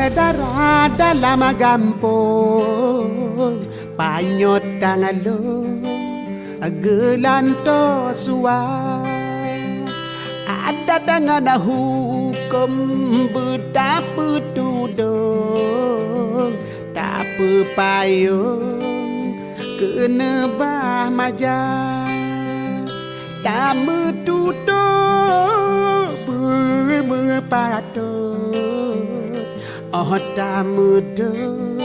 Sedara dalam gampung panyot tangalong gelanto suai ada dengan hukum betapa tudung tak payung kena bah majah tak metuduk berpatut oh tak medut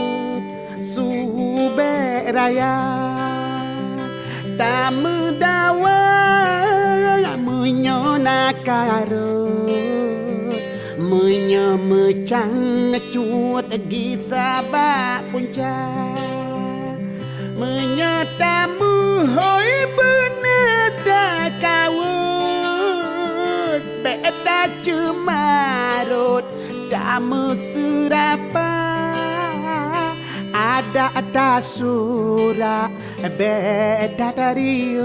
subek raya tak medawa menyonakarut menyemecang cut gisabak puncak menyatamu hoi benar tak kawut beda cemarut tak meserapa ada surat beda dari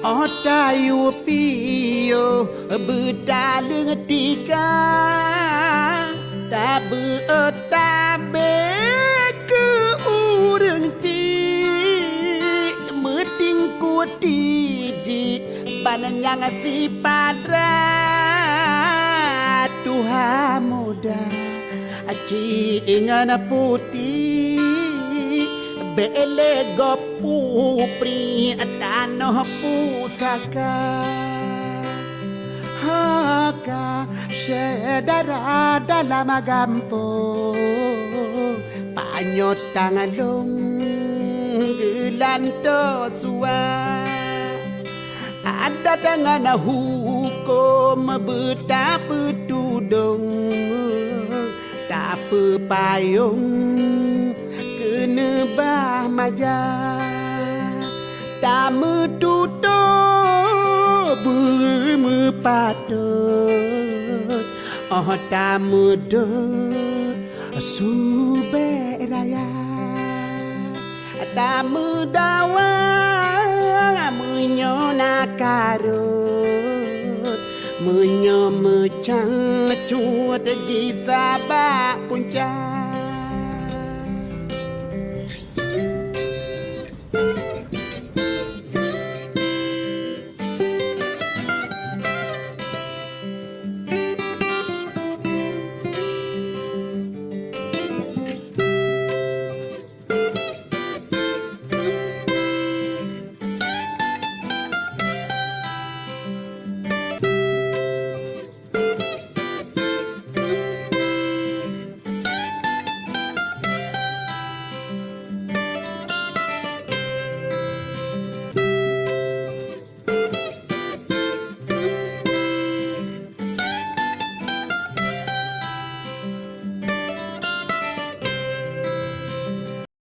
otayu piyo bedaleng tika tak beotabe ke urang cik meting kutiji bananyang si padra Tuhan muda aci ingan putih bele gopu pri tanah pusaka haka sedara dalam gampung panyot tangalong gelanto suai ada dengan hukum betapa tudung tak payung kena bah majah tak metutup bermepatut oh tak medut subek raya tak medawa menyonakarut menyemecang cut di sabak puncak